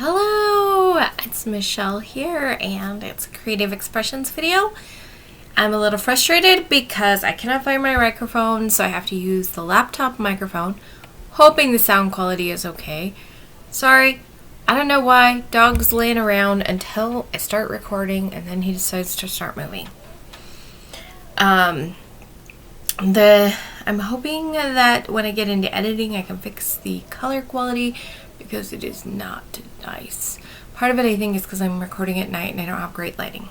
Hello, it's Michelle here, and it's a creative expressions video. I'm a little frustrated because I cannot find my microphone, so I have to use the laptop microphone, hoping the sound quality is okay. Sorry, I don't know why. Dog's laying around until I start recording, and then he decides to start moving. I'm hoping that when I get into editing, I can fix the color quality because it is not nice. Part of it, I think, is because I'm recording at night and I don't have great lighting.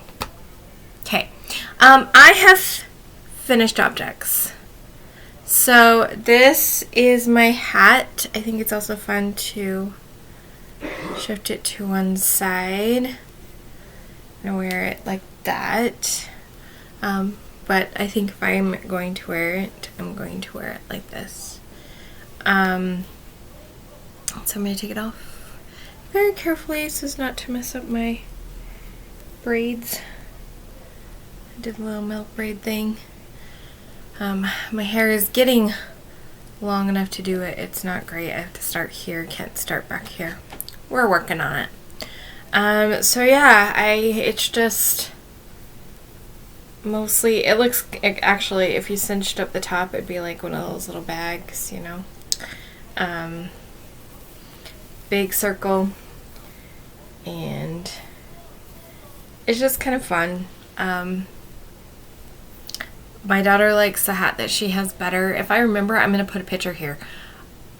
Okay, I have finished objects. So this is my hat. I think it's also fun to shift it to one side and wear it like that. But I think if I'm going to wear it, I'm going to wear it like this. So I'm going to take it off very carefully so as not to mess up my braids. I did a little milk braid thing. My hair is getting long enough to do it. It's not great. I have to start here. Can't start back here. We're working on it. So yeah, it's just mostly, it looks, actually, if you cinched up the top, it'd be like one of those little bags, you know. Big circle, and it's just kind of fun. My daughter likes the hat that she has better. If I remember, I'm going to put a picture here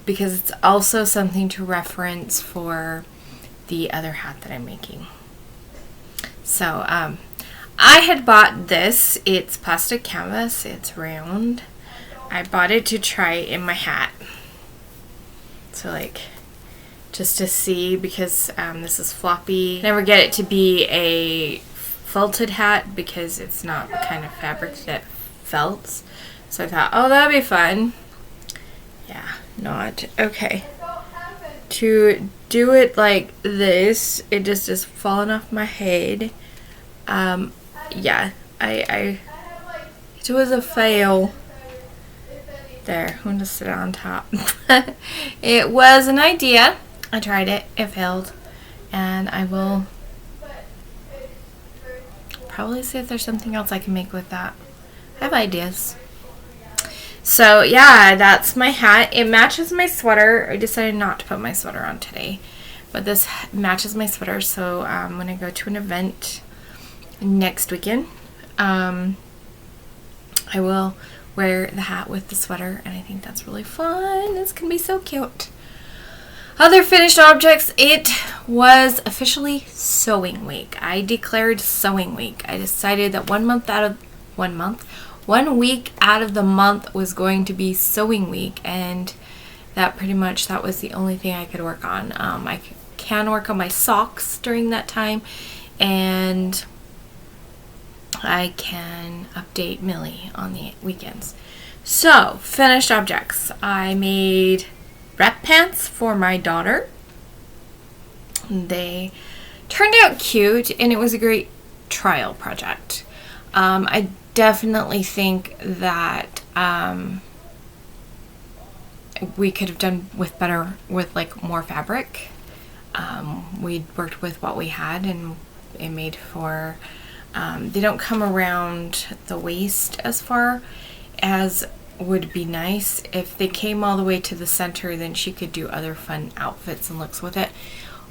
because it's also something to reference for the other hat that I'm making. So I had bought this. It's plastic canvas. It's round. I bought it to try in my hat. So like, just to see, because this is floppy. Never get it to be a felted hat because it's not the kind of fabric that felts. So I thought, oh, that'd be fun. Yeah, not. Okay. To do it like this, it just is falling off my head. Yeah, it was a fail. There, I'm gonna sit on top. It was an idea. I tried it. It failed. And I will probably see if there's something else I can make with that. I have ideas. So yeah, that's my hat. It matches my sweater. I decided not to put my sweater on today, but this matches my sweater, so I'm gonna go to an event next weekend. I will wear the hat with the sweater, and I think that's really fun. This can be so cute. Other finished objects, it was officially sewing week. I declared sewing week. I decided that 1 week out of the month was going to be sewing week, and that was the only thing I could work on. I can work on my socks during that time, and I can update Millie on the weekends. So, finished objects. I made wrap pants for my daughter. They turned out cute, and it was a great trial project. I definitely think that we could have done better with like more fabric. We worked with what we had, and it made for they don't come around the waist as far as would be nice. If they came all the way to the center, then she could do other fun outfits and looks with it.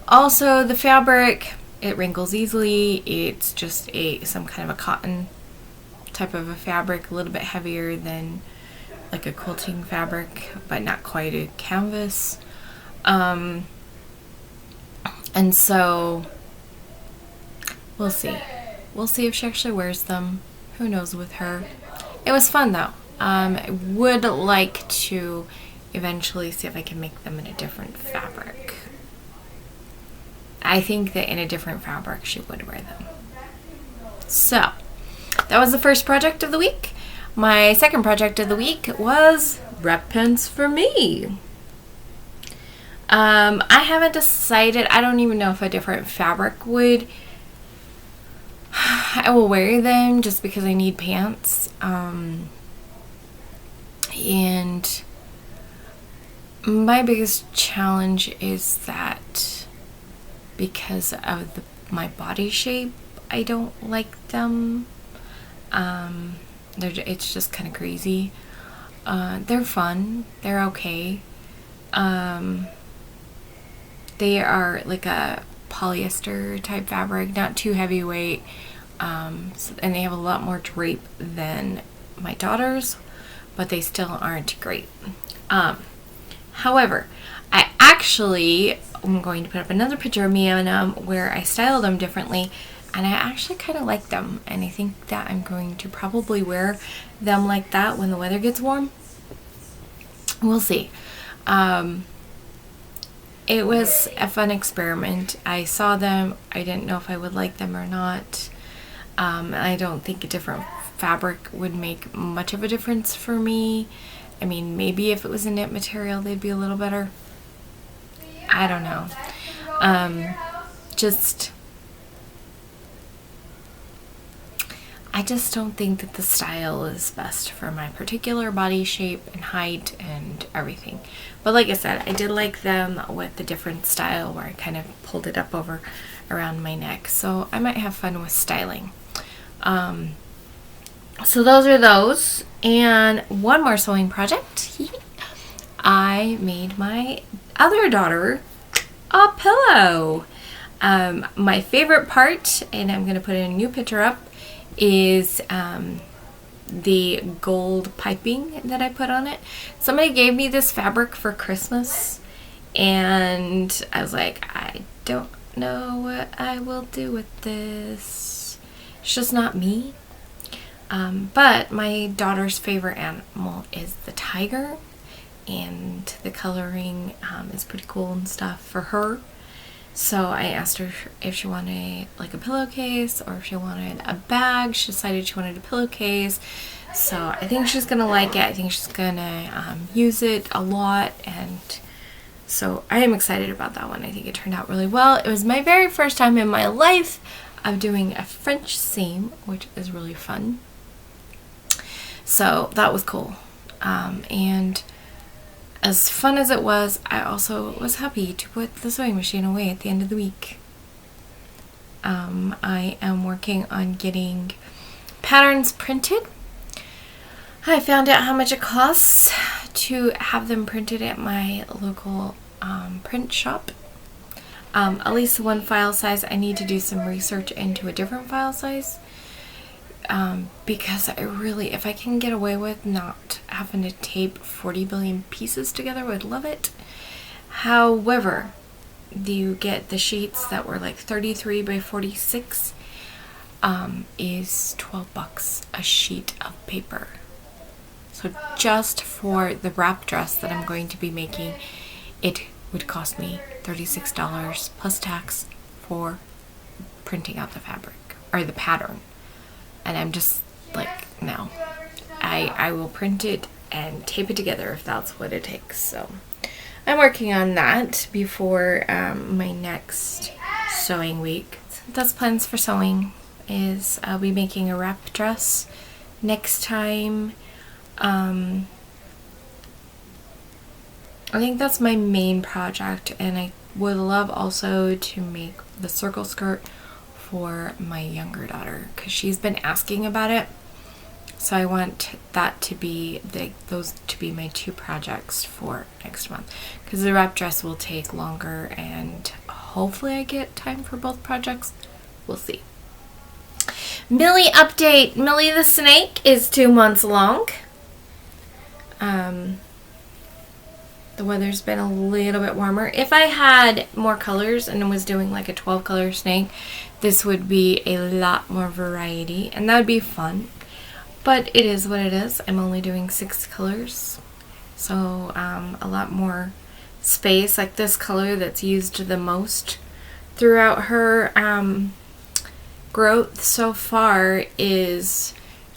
Also, the fabric, it wrinkles easily. It's just some kind of a cotton type of a fabric, a little bit heavier than like a quilting fabric, but not quite a canvas. And so we'll see. We'll see if she actually wears them. Who knows with her. It was fun though. I would like to eventually see if I can make them in a different fabric. I think that in a different fabric she would wear them. So, that was the first project of the week. My second project of the week was wrap pants for me. I haven't decided. I don't even know if a different fabric would. I will wear them just because I need pants. And my biggest challenge is that because of my body shape. I don't like them. It's just kind of crazy. They're fun. They're okay. They are like a polyester type fabric, not too heavyweight. And they have a lot more drape than my daughter's, but they still aren't great. However, I actually am going to put up another picture of me and where I styled them differently, and I actually kind of like them, and I think that I'm going to probably wear them like that when the weather gets warm. We'll see. It was a fun experiment. I saw them. I didn't know if I would like them or not. I don't think a different fabric would make much of a difference for me. I mean, maybe if it was a knit material, they'd be a little better. I don't know. I just don't think that the style is best for my particular body shape and height and everything. But like I said, I did like them with the different style where I kind of pulled it up over around my neck. So I might have fun with styling. So those are those. And one more sewing project. I made my other daughter a pillow. My favorite part, and I'm going to put a new picture up, is the gold piping that I put on it. Somebody gave me this fabric for Christmas, and I was like, I don't know what I will do with this. It's just not me. But my daughter's favorite animal is the tiger, and the coloring is pretty cool and stuff for her. So I asked her if she wanted like a pillowcase or if she wanted a bag. She decided she wanted a pillowcase. So I think she's going to like it. I think she's going to use it a lot. And so I am excited about that one. I think it turned out really well. It was my very first time in my life of doing a French seam, which is really fun. So that was cool. And as fun as it was, I also was happy to put the sewing machine away at the end of the week. I am working on getting patterns printed. I found out how much it costs to have them printed at my local print shop. At least one file size. I need to do some research into a different file size. Because if I can get away with not having to tape 40 billion pieces together, I would love it. However, you get the sheets that were like 33 by 46, is $12 a sheet of paper. So just for the wrap dress that I'm going to be making, it would cost me $36 plus tax for printing out the fabric or the pattern. And I'm just like, no, I will print it and tape it together if that's what it takes. So I'm working on that before my next sewing week. That's plans for sewing. Is I'll be making a wrap dress next time. I think that's my main project, and I would love also to make the circle skirt for my younger daughter because she's been asking about it. So I want that to be those to be my two projects for next month, because the wrap dress will take longer, and hopefully I get time for both projects. We'll see. Millie update. Millie the snake is 2 months along. The weather's been a little bit warmer. If I had more colors and was doing like a 12 color snake, this would be a lot more variety, and that would be fun. But it is what it is. I'm only doing 6 colors, so a lot more space. Like this color that's used the most throughout her growth so far is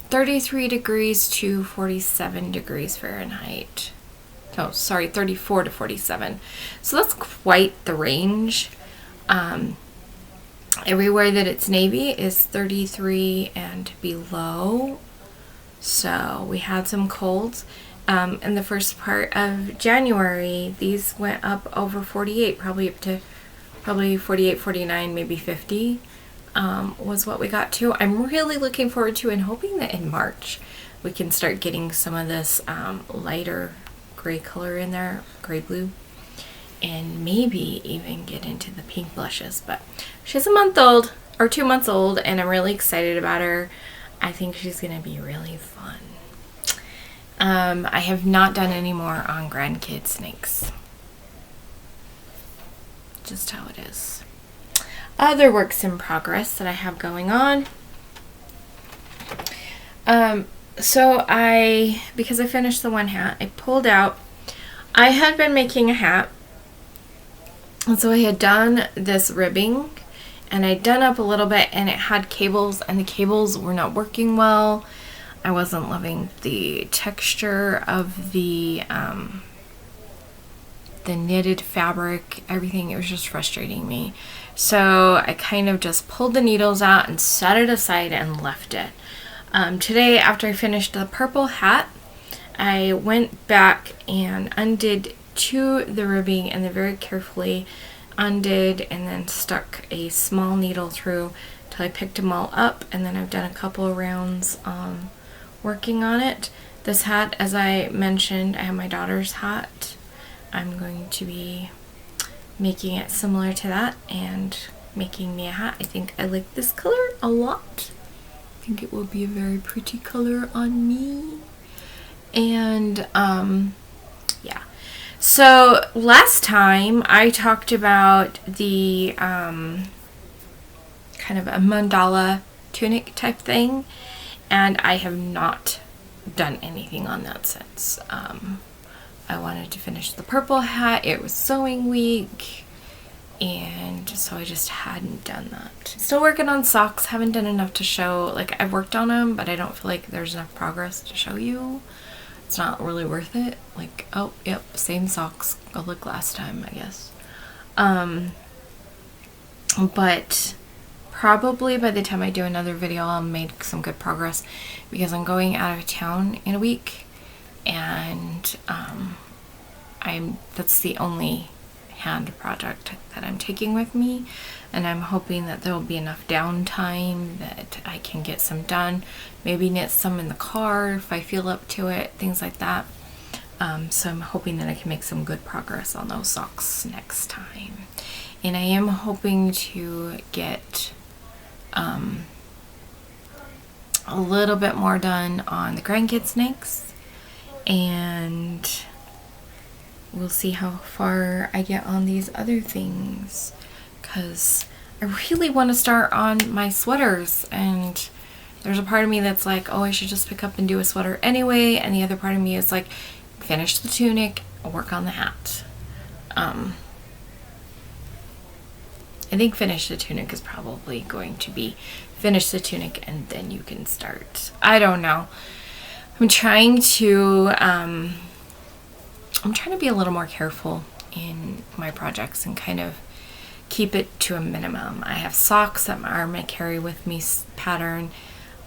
33 degrees to 47 degrees Fahrenheit. Oh, sorry, 34 to 47. So that's quite the range. Everywhere that it's navy is 33 and below. So we had some colds. In the first part of January, these went up over 48, probably up to probably 48, 49, maybe 50 was what we got to. I'm really looking forward to and hoping that in March we can start getting some of this lighter gray color in there, gray blue, and maybe even get into the pink blushes. But she's a month old or 2 months old, and I'm really excited about her. I think she's gonna be really fun. I have not done any more on grandkid snakes. Just how it is. Other works in progress that I have going on. So because I finished the one hat, I pulled out. I had been making a hat, and so I had done this ribbing, and I'd done up a little bit, and it had cables, and the cables were not working well. I wasn't loving the texture of the knitted fabric, everything. It was just frustrating me. So I kind of just pulled the needles out and set it aside and left it. Today, after I finished the purple hat, I went back and undid the ribbing, and then very carefully undid and then stuck a small needle through till I picked them all up, and then I've done a couple of rounds working on it. This hat, as I mentioned, I have my daughter's hat. I'm going to be making it similar to that and making me a hat. I think I like this color a lot. I think it will be a very pretty color on me. And yeah. So last time I talked about the kind of a mandala tunic type thing, and I have not done anything on that since. I wanted to finish the purple hat. It was sewing week, and so I just hadn't done that. Still working on socks. Haven't done enough to show. Like, I've worked on them, but I don't feel like there's enough progress to show you. It's not really worth it. Like, oh, yep, same socks like last time, I guess. But probably by the time I do another video, I'll make some good progress, because I'm going out of town in a week, and that's the only hand project that I'm taking with me, and I'm hoping that there will be enough downtime that I can get some done. Maybe knit some in the car if I feel up to it, things like that. So I'm hoping that I can make some good progress on those socks next time. And I am hoping to get a little bit more done on the grandkid snakes, and we'll see how far I get on these other things, because I really want to start on my sweaters, and there's a part of me that's like, oh, I should just pick up and do a sweater anyway, and the other part of me is like, finish the tunic, work on the hat. I think finish the tunic is probably going to be finish the tunic and then you can start. I don't know. I'm trying to be a little more careful in my projects and kind of keep it to a minimum. I have socks that are my carry with me pattern.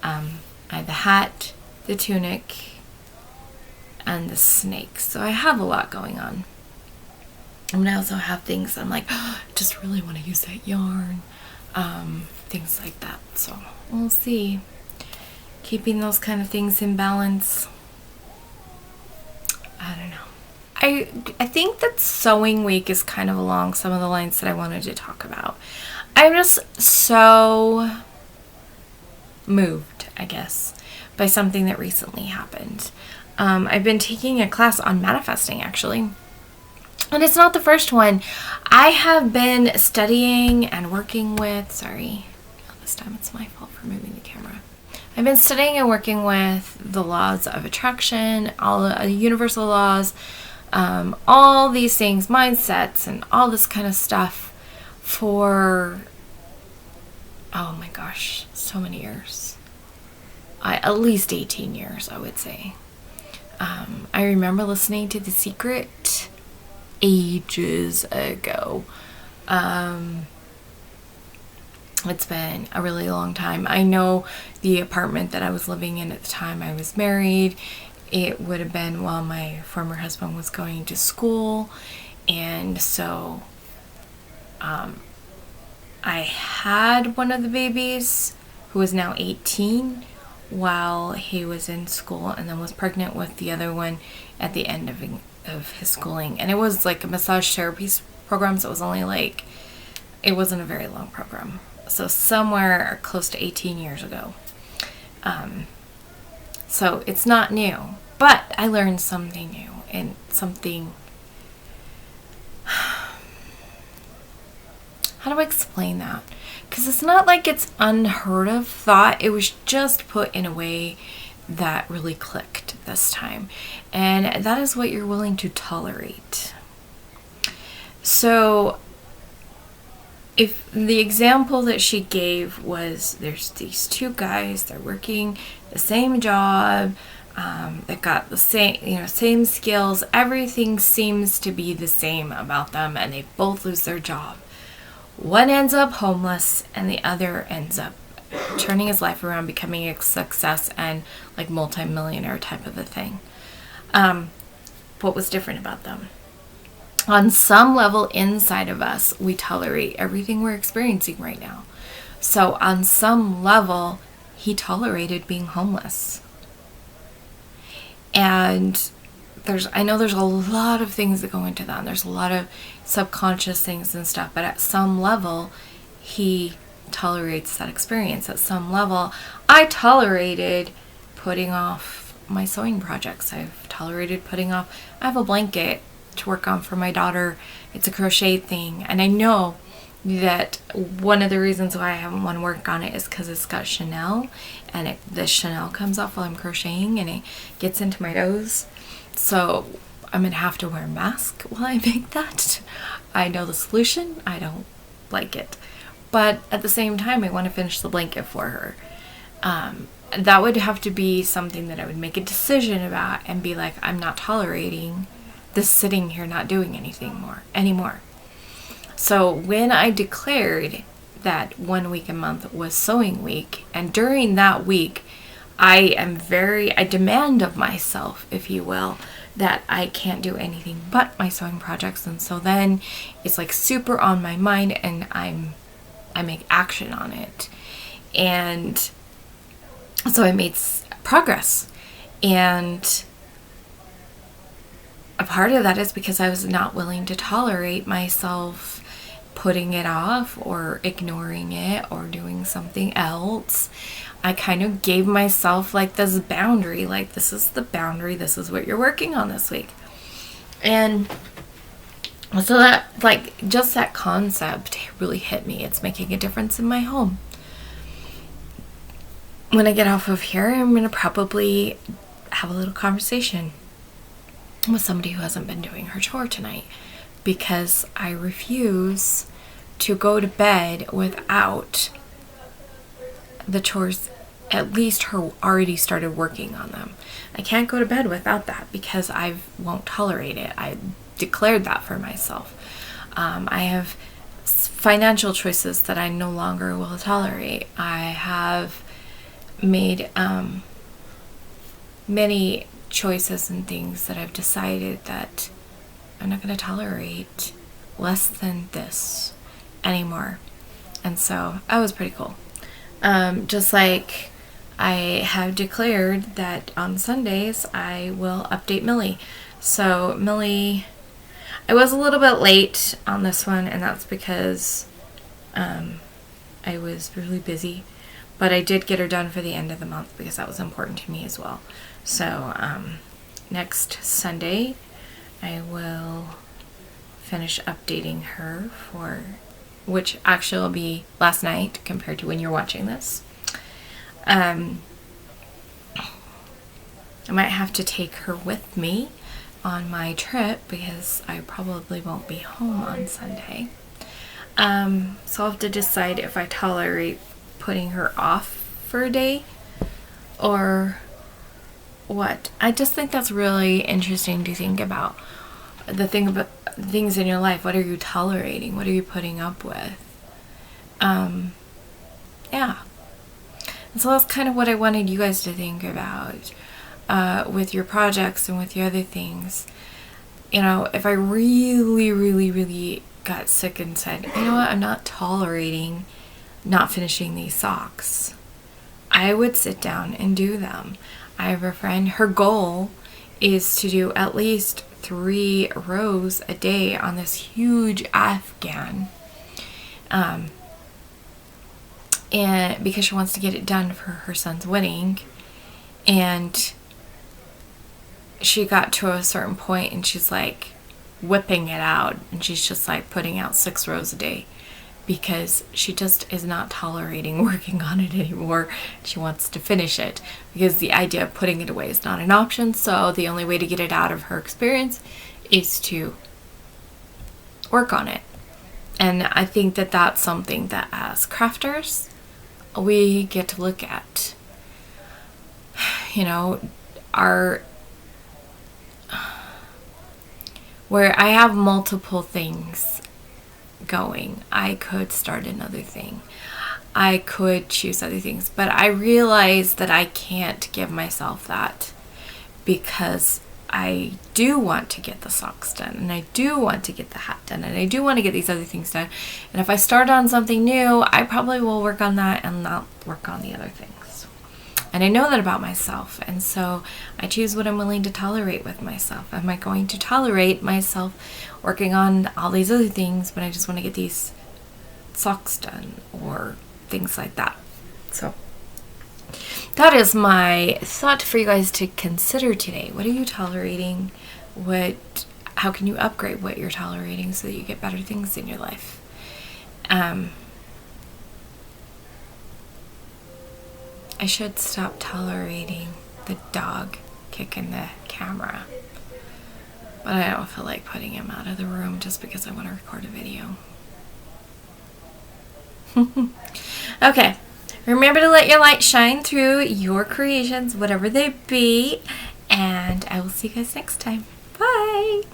I have the hat, the tunic, and the snake. So I have a lot going on. And I also have things I'm like, oh, I just really want to use that yarn. Things like that. So we'll see. Keeping those kind of things in balance. I don't know. I think that sewing week is kind of along some of the lines that I wanted to talk about. I'm just so moved, I guess, by something that recently happened. I've been taking a class on manifesting, actually. And it's not the first one. I have been studying and working with, this time it's my fault for moving the camera. I've been studying and working with the laws of attraction, all the universal laws, all these things, mindsets, and all this kind of stuff for, oh my gosh, so many years. At least 18 years, I would say. I remember listening to The Secret ages ago. It's been a really long time. I know the apartment that I was living in at the time I was married, it would have been while my former husband was going to school, and so I had one of the babies who is now 18 while he was in school, and then was pregnant with the other one at the end of his schooling. And it was like a massage therapy program, so it was only like, it wasn't a very long program. So somewhere close to 18 years ago. So it's not new, but I learned something new and something, how do I explain that? Because it's not like it's unheard of thought. It was just put in a way that really clicked this time. And that is what you're willing to tolerate. So if the example that she gave was, there's these two guys, they're working the same job, they've got the same skills, everything seems to be the same about them, and they both lose their job. One ends up homeless, and the other ends up turning his life around, becoming a success and like multi-millionaire type of a thing. What was different about them? On some level inside of us, we tolerate everything we're experiencing right now. So on some level, he tolerated being homeless. And I know there's a lot of things that go into that. And there's a lot of subconscious things and stuff. But at some level, he tolerates that experience. At some level, I tolerated putting off my sewing projects. I've tolerated putting off, I have a blanket to work on for my daughter. It's a crochet thing. And I know that one of the reasons why I haven't want to work on it is because it's got Chanel. And the Chanel comes off while I'm crocheting and it gets into my nose. So I'm going to have to wear a mask while I make that. I know the solution. I don't like it. But at the same time, I want to finish the blanket for her. That would have to be something that I would make a decision about and be like, I'm not tolerating this sitting here not doing anything anymore. So when I declared that 1 week a month was sewing week, and during that week, I demand of myself, if you will, that I can't do anything but my sewing projects. And so then it's like super on my mind, and I make action on it. And so I made progress. And a part of that is because I was not willing to tolerate myself putting it off or ignoring it or doing something else. I kind of gave myself like this boundary, like this is the boundary, this is what you're working on this week. And so that, like, just that concept really hit me. It's making a difference in my home. When I get off of here, I'm going to probably have a little conversation with somebody who hasn't been doing her chore tonight, because I refuse to go to bed without the chores, at least her already started working on them. I can't go to bed without that because I won't tolerate it. I declared that for myself. I have financial choices that I no longer will tolerate. I have made many choices and things that I've decided that I'm not going to tolerate less than this anymore. And so that was pretty cool. Just like I have declared that on Sundays I will update Millie. So Millie, I was a little bit late on this one, and that's because I was really busy. But I did get her done for the end of the month because that was important to me as well. So next Sunday I will finish updating her, for which actually will be last night compared to when you're watching this. I might have to take her with me on my trip because I probably won't be home on Sunday. So I'll have to decide if I tolerate putting her off for a day or what. I just think that's really interesting to think about. The thing about things in your life, what are you tolerating? What are you putting up with? Yeah. And so that's kind of what I wanted you guys to think about with your projects and with your other things. You know, if I really, really, really got sick and said, you know what, I'm not tolerating not finishing these socks, I would sit down and do them. I have a friend, her goal is to do at least 3 rows a day on this huge Afghan. And because she wants to get it done for her son's wedding. And she got to a certain point and she's like whipping it out, and she's just like putting out 6 rows a day because she just is not tolerating working on it anymore. She wants to finish it because the idea of putting it away is not an option. So the only way to get it out of her experience is to work on it. And I think that that's something that as crafters we get to look at. You know, where I have multiple things going. I could start another thing. I could choose other things. But I realize that I can't give myself that because I do want to get the socks done, and I do want to get the hat done, and I do want to get these other things done. And if I start on something new, I probably will work on that and not work on the other things. And I know that about myself, and so I choose what I'm willing to tolerate with myself. Am I going to tolerate myself working on all these other things when I just want to get these socks done or things like that? So that is my thought for you guys to consider today. What are you tolerating? How can you upgrade what you're tolerating so that you get better things in your life? I should stop tolerating the dog kicking the camera. But I don't feel like putting him out of the room just because I want to record a video. Okay. Remember to let your light shine through your creations, whatever they be. And I will see you guys next time. Bye.